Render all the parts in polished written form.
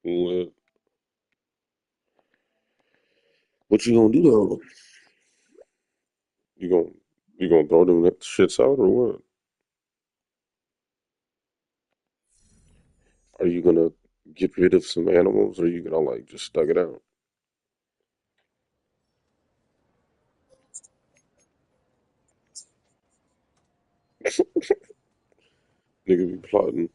What, what you gonna do though? You gonna you gonna throw them shits out or what? Are you gonna get rid of some animals or are you gonna like just stuck it out? Nigga be plotting.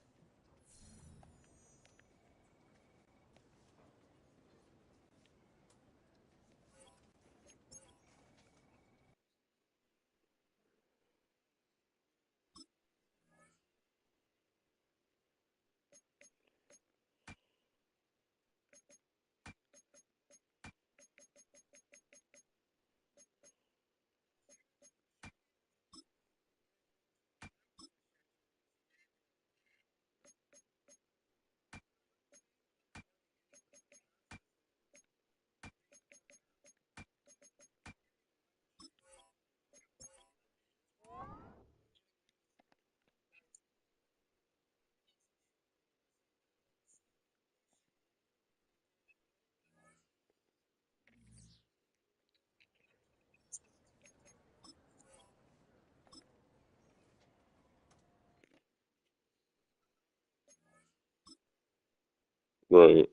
Right.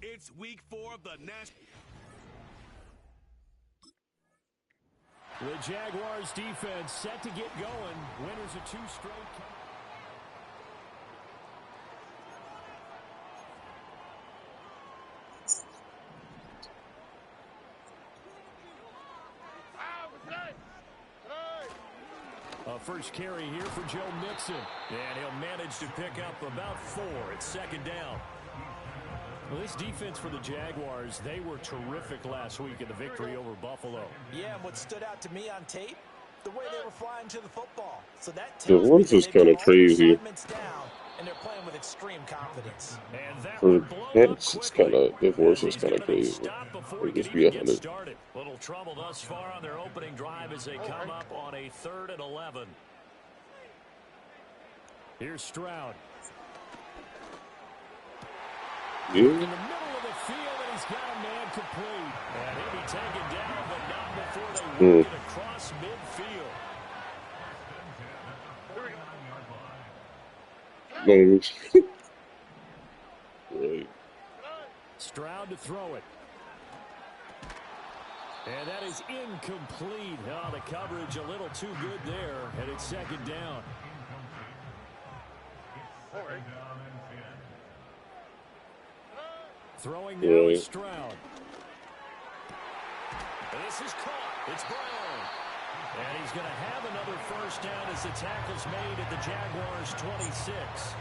It's week 4 of the National. The Jaguars defense set to get going. Winners of 2 straight. A first carry here for Joe Mixon. And he'll manage to pick up about 4 at second down. Well, this defense for the Jaguars, they were terrific last week in the victory over Buffalo. Yeah, and what stood out to me on tape, the way they were flying to the football. So that The tells me voice that is they've kind got of all their crazy. assignments down, and they're playing with extreme confidence. And that For one blown up Pence, it's kind quickly of the as voice is he's kind got of to be crazy. stopped before he Like, can just be even get 100. started. Little trouble thus far on their opening drive as they come up on a 3rd and 11. Here's Stroud. In the Yeah. middle of the field, and he's got a man complete. And he'll be taken down, but not before they Hmm. work it across midfield. Names. Right. Stroud to throw it. And that is incomplete. Oh, the coverage a little too good there, and it's second down. Throwing now is Right. Stroud. And this is caught. It's Brown. And he's going to have another first down as the tackle's made at the Jaguars' 26.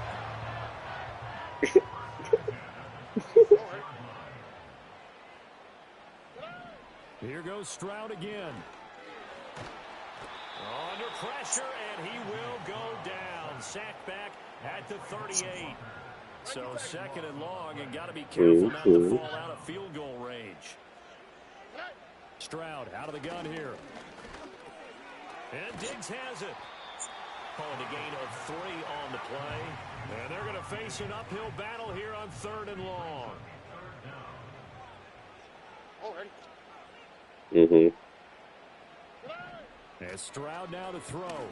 Here goes Stroud again. Under pressure, and he will go down. Sacked back at the 38. So second and long, and got to be careful not to fall out of field goal range. Stroud out of the gun here. And Diggs has it. Calling a gain of 3 on the play. And they're going to face an uphill battle here on 3rd and long. Mm-hmm. And Stroud now to throw.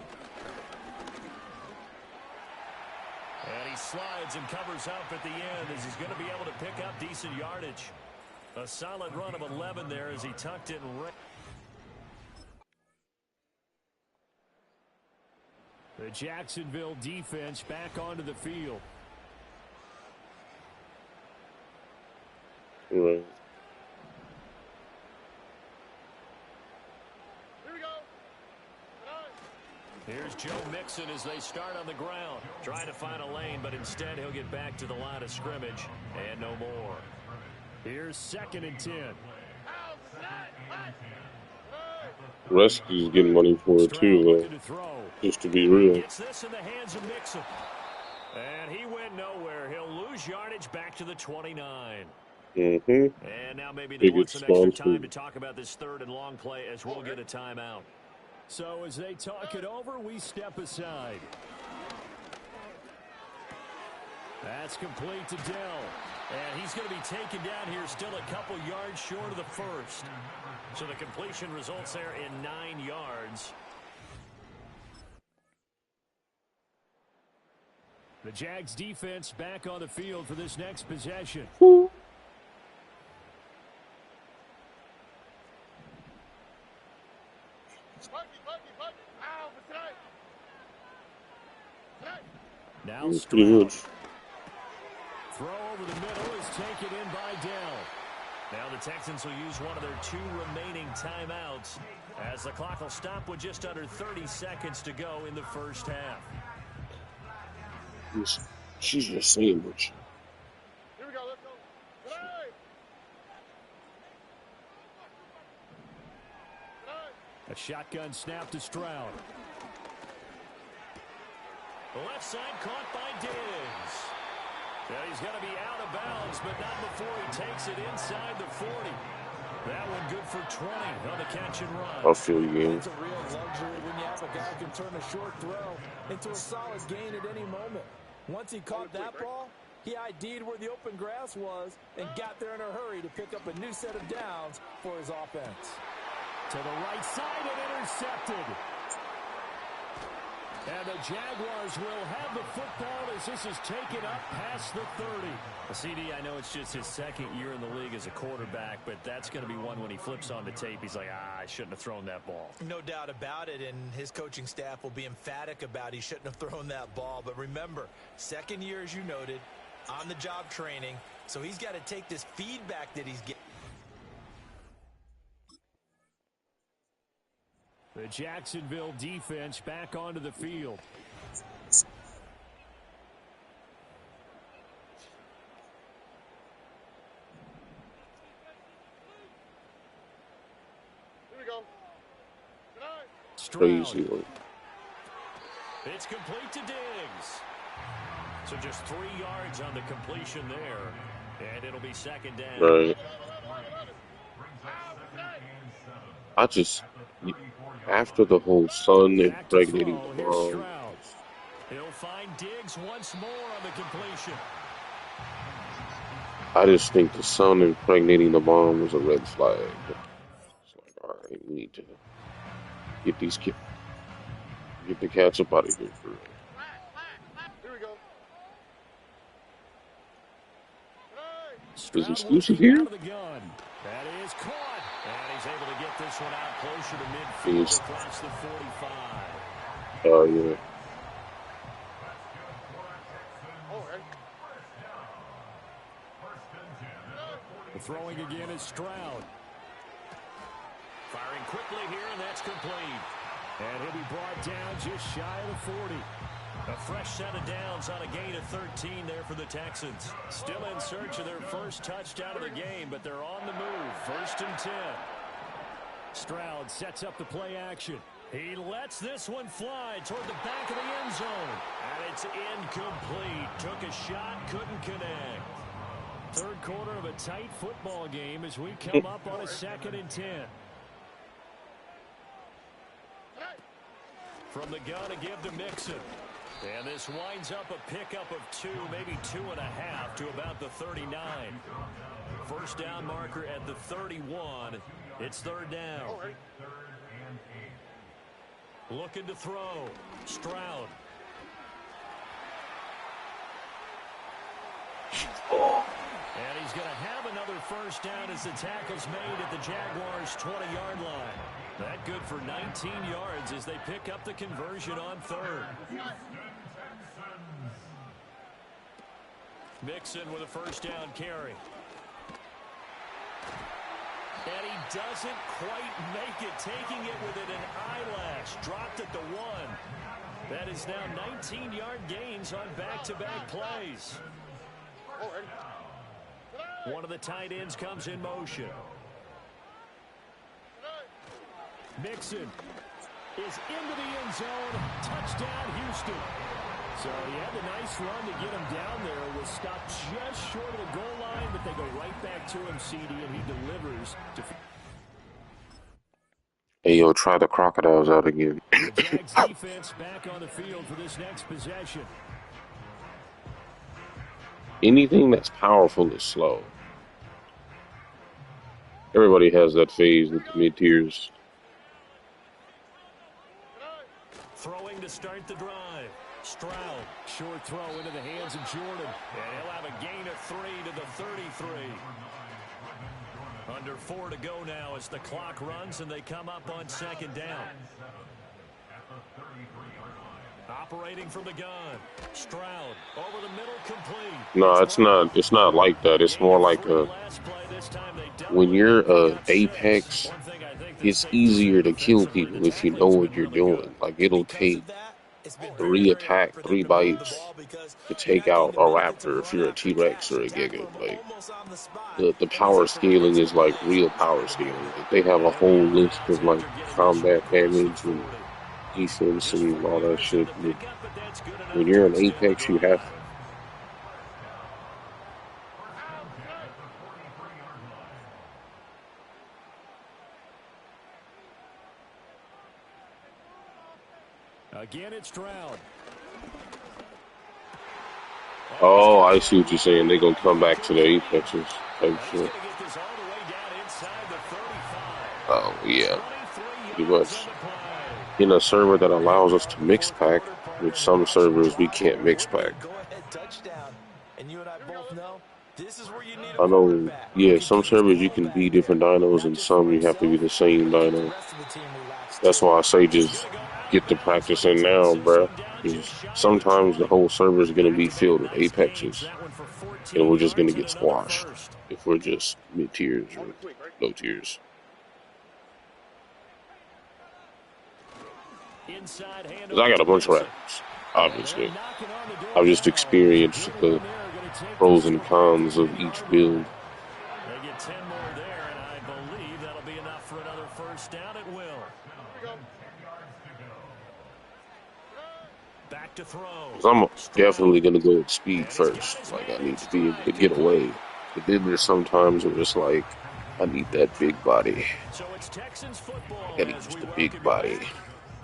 And he slides and covers up at the end as he's going to be able to pick up decent yardage. A solid run of 11 there as he tucked it and the Jacksonville defense back onto the field. Right. Here's Joe Mixon as they start on the ground. Trying to find a lane, but instead he'll get back to the line of scrimmage. And no more. Here's 2nd and 10. Rescue's getting money for it too, Stroud looking though. to throw. Just to be real. Gets this in the hands of Mixon. And he went nowhere. He'll lose yardage back to the 29. Mm-hmm. And now maybe they Big want some extra response time for to talk about this 3rd and long play as we'll get a timeout. So as they talk it over, we step aside. That's complete to Dell. And he's going to be taken down here still a couple yards short of the first. So the completion results there in 9 yards. The Jags defense back on the field for this next possession. Now Stroud. Throw over the middle is taken in by Dell. Now the Texans will use one of their 2 remaining timeouts as the clock will stop with just under 30 seconds to go in the first half. She's just saying much. Here we go, let's go. Tonight. A shotgun snap to Stroud. Left side caught by Diggs. Now he's going to be out of bounds, but not before he takes it inside the 40. That one good for 20 on the catch and run. I feel you. It's a real luxury when you have a guy who can turn a short throw into a solid gain at any moment. Once he caught that ball, he ID'd where the open grass was and got there in a hurry to pick up a new set of downs for his offense. To the right side and intercepted. And the Jaguars will have the football as this is taken up past the 30. CD, I know it's just his second year in the league as a quarterback, but that's going to be one when he flips on the tape. He's like, I shouldn't have thrown that ball. No doubt about it, and his coaching staff will be emphatic about he shouldn't have thrown that ball. But remember, second year, as you noted, on-the-job training, so he's got to take this feedback that he's getting. The Jacksonville defense back onto the field. Here we go. Crazy. It's complete to Diggs. So just 3 yards on the completion there. And it'll be second down. Right. I just, after the whole son impregnating the mom. He'll find Diggs once more on the completion. I just think the son impregnating the mom was a red flag. It's like, all right, we need to get these kids, get the cats up out of here for real. Here we go. Is exclusive here? That is caught. And he's able to get this one out closer to midfield across the 45. Oh, yeah. The throwing again is Stroud. Firing quickly here, and that's complete. And he'll be brought down just shy of the 40. A fresh set of downs on a gain of 13 there for the Texans. Still in search of their first touchdown of the game, but they're on the move. 1st and 10. Stroud sets up the play action. He lets this one fly toward the back of the end zone. And it's incomplete. Took a shot, couldn't connect. Third quarter of a tight football game as we come up on a 2nd and 10. From the gun to give to Mixon. And this winds up a pickup of 2, maybe 2.5 to about the 39. First down marker at the 31. It's 3rd down. Looking to throw. Stroud. And he's going to have another first down as the tackle's made at the Jaguars' 20-yard line. That good for 19 yards as they pick up the conversion on 3rd. Mixon with a first down carry. And he doesn't quite make it, taking it within an eyelash. Dropped at the 1. That is now 19-yard gains on back-to-back plays. One of the tight ends comes in motion. Mixon is into the end zone. Touchdown, Houston. So he had a nice run to get him down there. Was stopped just short of the goal line, but they go right back to him, CD, and he delivers. Hey, yo, try the crocodiles out again. The Jags defense back on the field for this next possession. Anything that's powerful is slow. Everybody has that phase with the mid tiers. Throwing to start the drive. Stroud, short throw into the hands of Jordan. And he'll have a gain of 3 to the 33. Under 4 to go now as the clock runs and they come up on second down. Operating from the gun. Stroud over the middle, complete. No, it's not. It's not like that. It's more like when you're Apex, it's easier to kill people if you know what you're doing. Like it'll take 3 bites to take out a raptor if you're a T-Rex or a Giga. Like the power scaling is like real power scaling. Like they have a whole list of like combat damage and defense and all that shit. But when you're in Apex, you have Again, it's Stroud. Oh, I see what you're saying. They're gonna come back to the Apexes type shit. Oh yeah, pretty much. In a server that allows us to mix pack, with some servers we can't mix pack. I know, yeah, some servers you can be different dinos and some you have to be the same dino. That's why I say just get the practice in now, bruh. Because sometimes the whole server is going to be filled with Apexes and we're just going to get squashed if we're just mid tiers or low tiers. Because I got a bunch of rappers, obviously. I've just experienced the pros and cons of each build. They get 10 more there, and I believe that'll be enough for another first down. It will. Back to throw. I'm definitely going to go with speed first. Like, I need to be able to get away. But then there's some times where it's like, I need that big body. So it's Texans football. I gotta use the big body.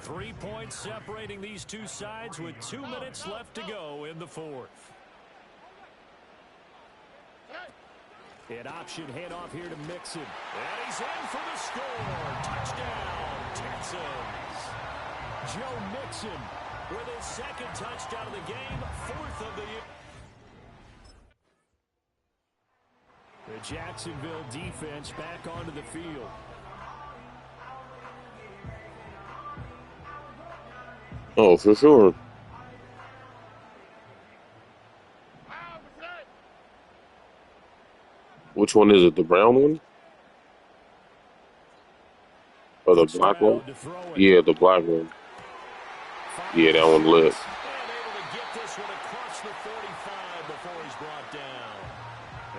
3 points separating these two sides with 2 minutes left to go in the fourth. An option handoff here to Mixon. And he's in for the score. Touchdown, Texans. Joe Mixon with his second touchdown of the game, fourth of the year. The Jacksonville defense back onto the field. Oh, for sure. Which one is it? The brown one? Or the black one? Yeah, the black one. Yeah, that one lit. And able to get this one across the 45 before he's brought down.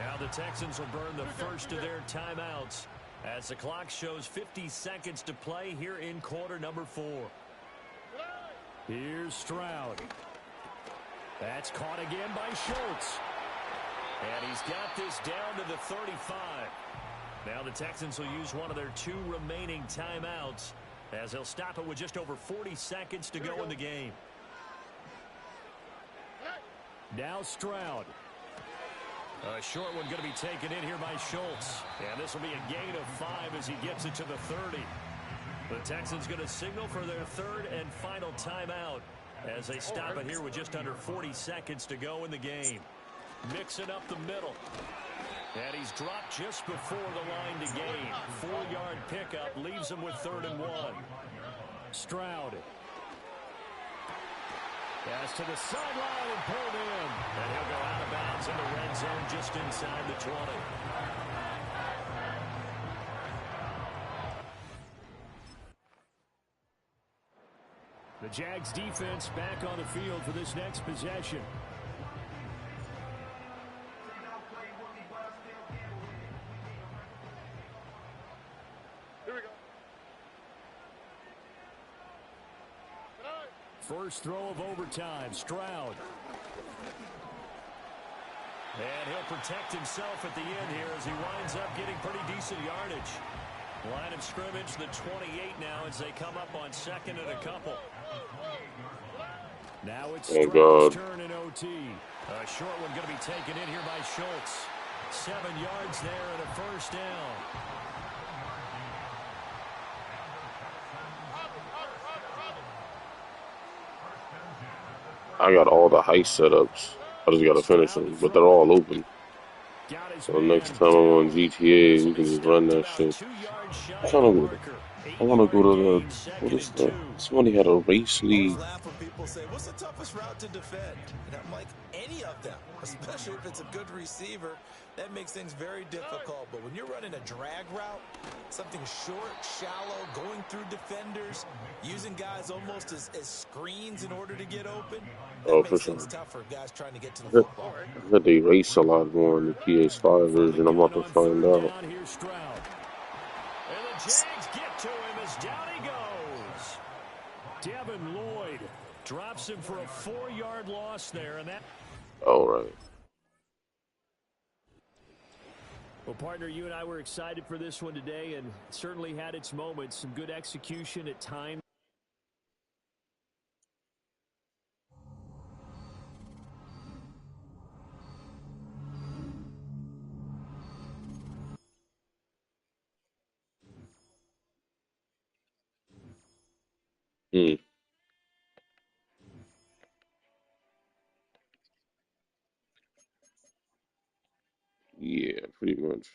Now the Texans will burn the first of their timeouts as the clock shows 50 seconds to play here in quarter number 4. Here's Stroud. That's caught again by Schultz. And he's got this down to the 35. Now the Texans will use one of their 2 remaining timeouts as they'll stop it with just over 40 seconds to go in the game. Now Stroud. A short one going to be taken in here by Schultz. And this will be a gain of 5 as he gets it to the 30. The Texans going to signal for their 3rd and final timeout as they stop it here with just under 40 seconds to go in the game. Mixing up the middle. And he's dropped just before the line to gain. 4-yard pickup leaves him with 3rd and 1. Stroud. Pass to the sideline and pulled in. And he'll go out of bounds in the red zone just inside the 20. The Jags defense back on the field for this next possession. Here we go. First throw of overtime, Stroud. And he'll protect himself at the end here as he winds up getting pretty decent yardage. Line of scrimmage, the 28 now as they come up on 2nd and a couple. Now it's Stroud's turn in OT. A short one going to be taken in here by Schultz. 7 yards there and a first down. I got all the heist setups. I just got to finish them, but they're all open. So next time I'm on GTA, we can just run that shit. I want to go to the, what is that? Somebody had a race I always league. laugh when people say, what's the toughest route to defend? And I'm like, any of them, especially if it's a good receiver. That makes things very difficult. But when you're running a drag route, something short, shallow, going through defenders, using guys almost as screens in order to get open, that Oh, for makes sure. things tough for guys trying to get to the football. I heard they race a lot more in the PS5 version. I'm about to find out. And the Jags get to him as down he goes. Devin Lloyd drops him for a 4-yard loss there. And that. All right. Well, partner, you and I were excited for this one today, and it certainly had its moments. Some good execution at times. Hmm. Yeah, pretty much.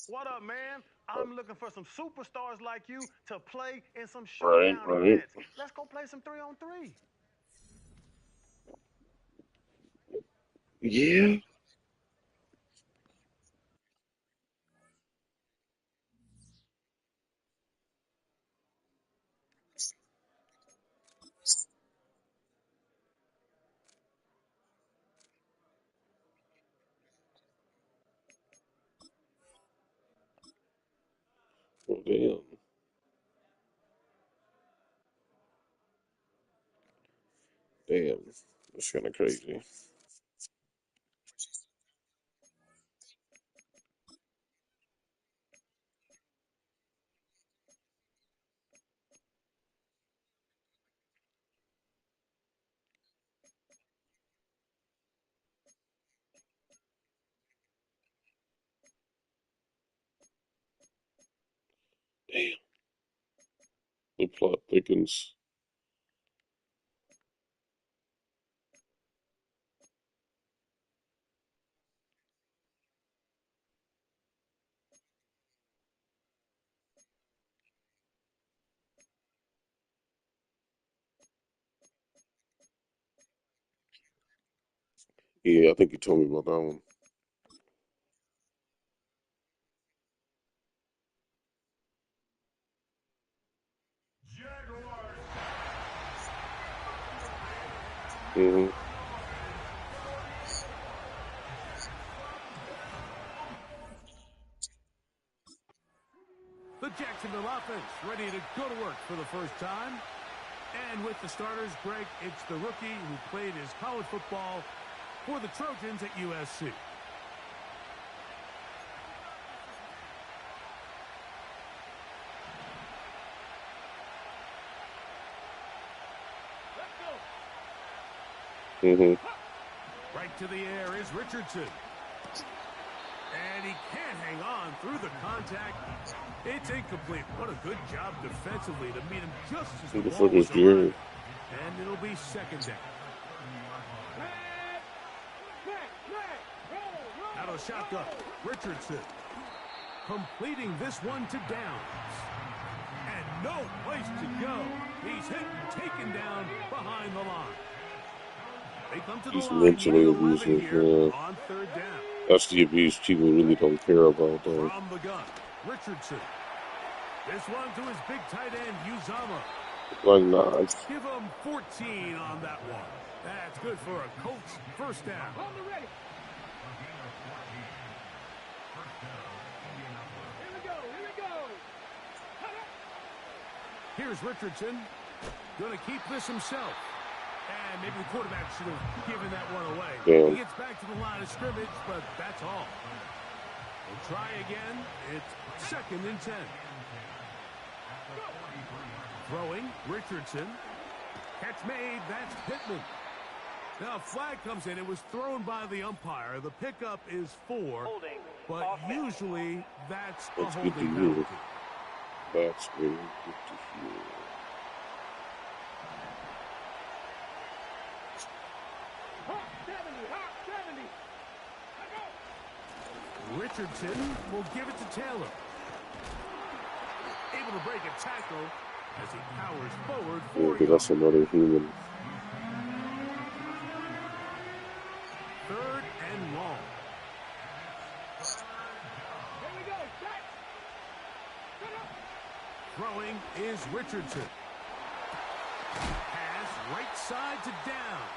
What up, man? I'm looking for some superstars like you to play in some Right, showdown right. events. Let's go play some 3-on-3. Yeah. Oh, damn. Damn. That's kind of crazy. Damn. The plot thickens. Yeah, I think you told me about that one. Mm-hmm. The Jacksonville offense ready to go to work for the first time. And with the starters, Greg, it's the rookie who played his college football for the Trojans at USC. Mm-hmm. Right to the air is Richardson. And he can't hang on through the contact. It's incomplete. What a good job defensively to meet him just as the ball was arriving. And it'll be second down. Out of the shotgun, Richardson completing this one to Downs. And no place to go. He's hit and taken down behind the line. They come to the He's line mentally here abusive, man. on third down. That's the abuse people really don't care about, though. From the gun, Richardson. This one to his big tight end, Uzama. Like, nah. Give him 14 on that one. That's good for a Colts first down. On the ready. Here we go, here we go. Here's Richardson. Going to keep this himself. And maybe the quarterback should have given that one away. Yeah. He gets back to the line of scrimmage, but that's all. We'll try again. It's second and 10. Throwing, Richardson. Catch made, that's Pittman. Now a flag comes in. It was thrown by the umpire. The pickup is 4, but usually that's a holding penalty. That's very good to hear. Richardson will give it to Taylor. Able to break a tackle as he powers forward. Yeah, that's another human. Third and long. Here we go. Throwing is Richardson. Pass right side to Downs.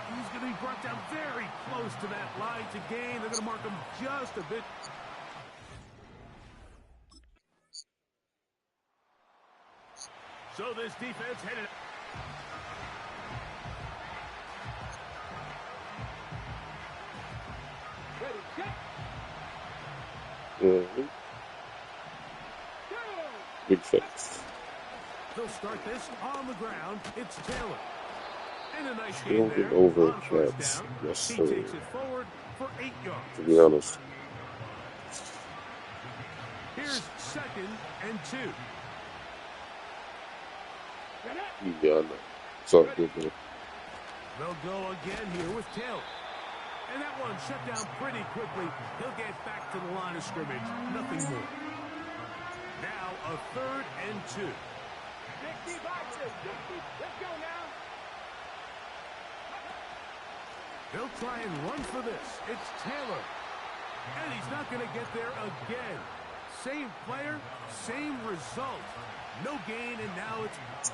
He's going to be brought down very close to that line to gain. They're going to mark him just a bit. So this defense headed. Big fix. They'll start this on the ground. It's Taylor. And a nice Still gain there. over On first Cats. down. Yes, He sir. takes it forward for 8 yards. To be honest. Here's second and 2. Yeah, I know. It's all good, man. They'll go again here with Taylor. And that one shut down pretty quickly. He'll get back to the line of scrimmage. Nothing more. Now a third and 2. Let's go now. They'll try and run for this. It's Taylor. And he's not going to get there again. Same player, same result. No gain, and now it's...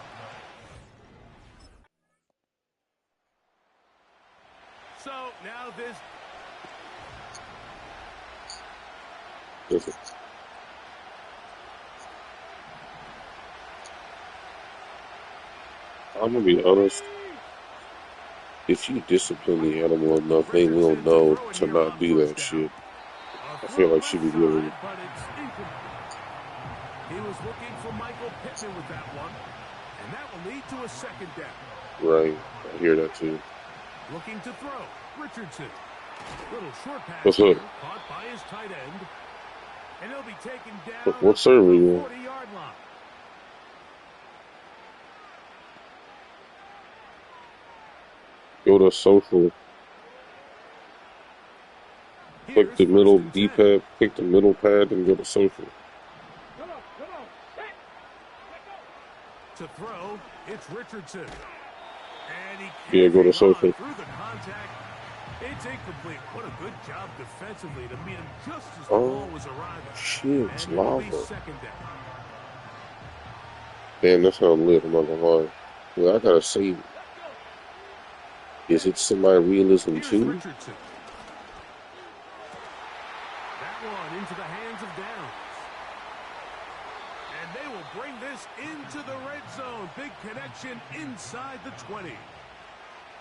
So, now this... Listen. I'm gonna be honest. If you discipline the animal enough, they will know to not do that shit. I feel like she'd be given. He was looking for Michael Pittman with that one, and that will lead to a second down. Right, I hear that too. Looking to throw, Richardson. Little short pass What's up? Caught by his tight end, and he'll be taken down. What server are you on? 40-yard line. Go to social. Click the middle D-pad, pick the middle pad, and go to social. To throw, it's Richardson. And he go to social. through the contact. It's incomplete. What a good job defensively to meet him just as the ball was arriving. Shit, it's lava. Second down. Damn, that sounds lit, I'm not gonna lie. Well, I gotta say, is it semi-realism too? Richardson. That one into the hands of Downs. And they will bring this into the red zone. Big connection inside the 20.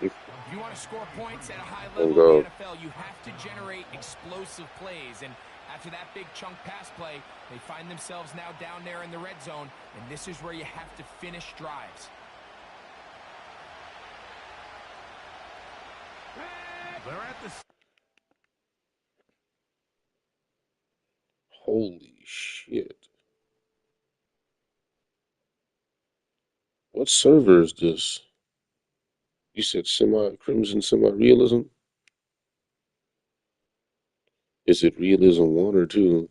If you want to score points at a high level in the NFL, you have to generate explosive plays. And after that big chunk pass play, they find themselves now down there in the red zone. And this is where you have to finish drives. They're at the... Holy shit. What server is this? You said Crimson Semi-Realism? Is it Realism 1 or 2?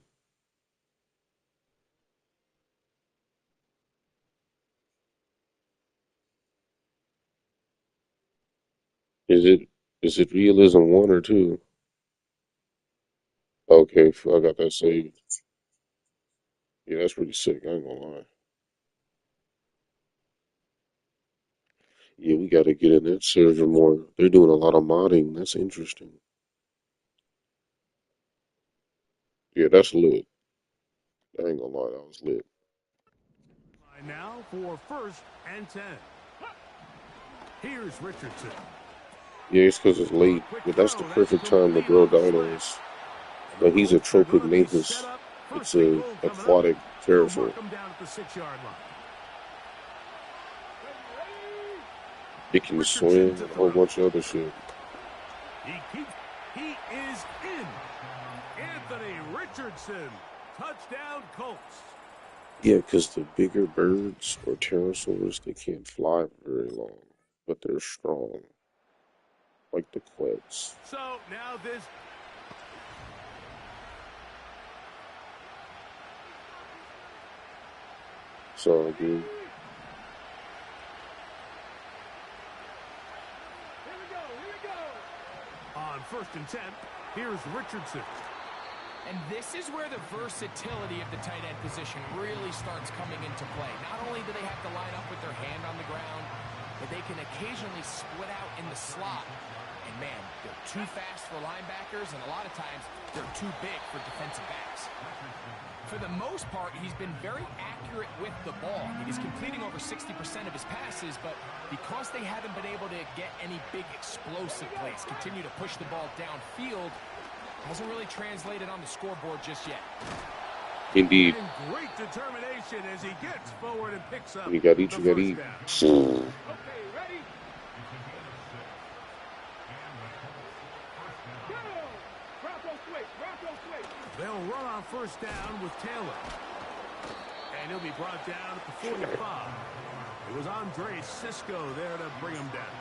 Is it is it Realism 1 or 2? Okay, I got that saved. Yeah, that's pretty sick, I ain't gonna lie. Yeah, we gotta get in that server more. They're doing a lot of modding. That's interesting. Yeah, that's lit. I ain't gonna lie, that was lit. Now for 1st and 10. Here's Richardson. Yeah, it's because it's late, but that's the perfect time to grow dinos. Like he's a tropic Napus. It's a aquatic pterosaur. It can swim and a whole bunch of other shit. He is in. Anthony Richardson, touchdown Colts. Yeah, because the bigger birds or pterosaurs, they can't fly very long, but they're strong, like the quets. So now this. So, dude. On 1st and 10, here's Richardson. And this is where the versatility of the tight end position really starts coming into play. Not only do they have to line up with their hand on the ground, but they can occasionally split out in the slot. And man, they're too fast for linebackers, and a lot of times they're too big for defensive backs. For the most part, he's been very accurate with the ball. He's completing over 60% of his passes, but because they haven't been able to get any big explosive plays, continue to push the ball downfield, hasn't really translated on the scoreboard just yet. Indeed. And great determination as he gets forward and picks up. You got each, you got each. Okay, ready? They'll run on 1st down with Taylor. And he'll be brought down at the 45. It was Andre Cisco there to bring him down.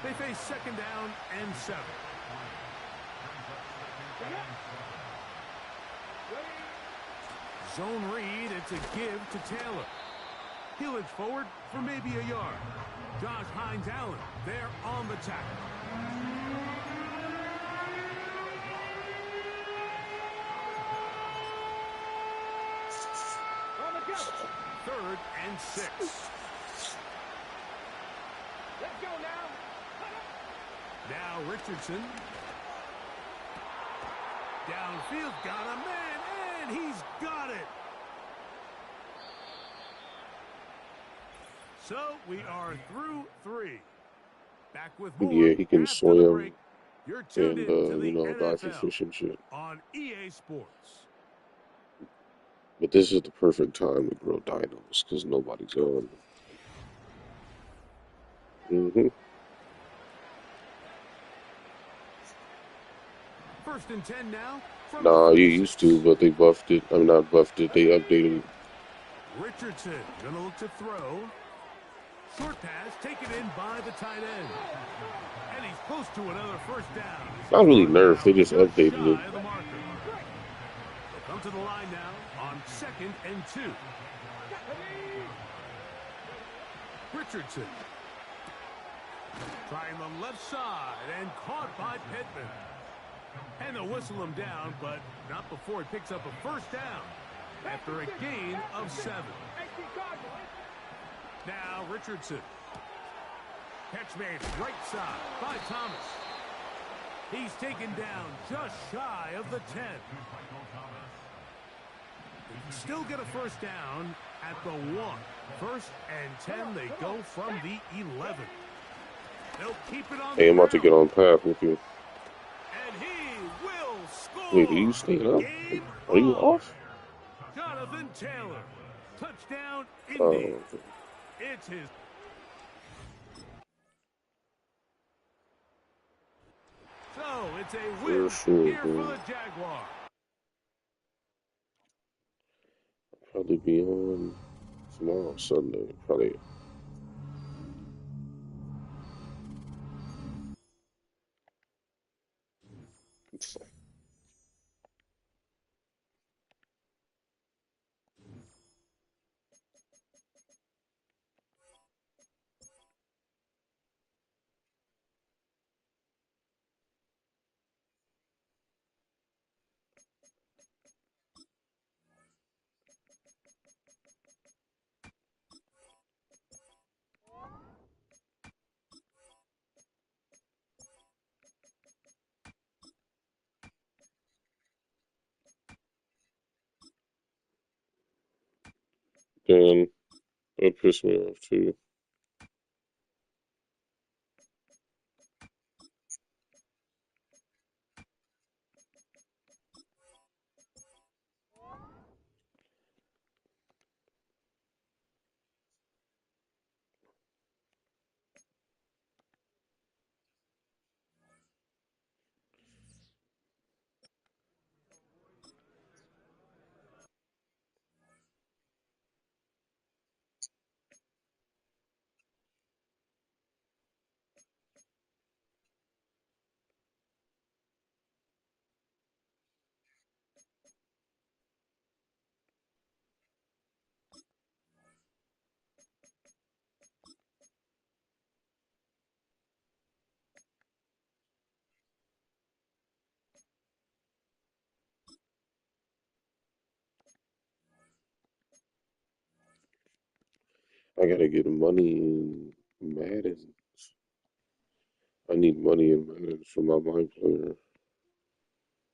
They face 2nd down and 7. Zone read, it's a give to Taylor. He'll inch forward for maybe a yard. Josh Hines-Allen there on the tackle. On the go. 3rd and 6. Let's go now. Now Richardson. Downfield, got a man, and he's got it. So we are through 3. Back with more. Yeah, he can swim and, you know, dive for fish and shit. On EA Sports. But this is the perfect time to grow dinos because nobody's on. Mm-hmm. 1st and 10 now. Nah, you used to, but they buffed it. I'm not buffed it. They updated it. Richardson gonna look to throw. Short pass taken in by the tight end. And he's close to another 1st down. Not really nerfed. They just updated it. They'll come to the line now on 2nd and 2. Richardson trying the left side and caught by Pittman. And they'll whistle him down, but not before he picks up a 1st down after a gain of 7. Now Richardson. Catch made right side by Thomas. He's taken down just shy of the 10. Still get a 1st down at the 1. 1st and 10, they go from the 11. They'll keep it on. Hey, I'm about to get on path with you. And he will score. Wait, are you staying up? Are you off? Jonathan Taylor. Touchdown, Indy. Oh. It's his. So it's a win here for the Jaguars. probably be on tomorrow, Sunday. Probably. Then that pissed me off too. I gotta get money in Madden. I need money in Madden for my mind player.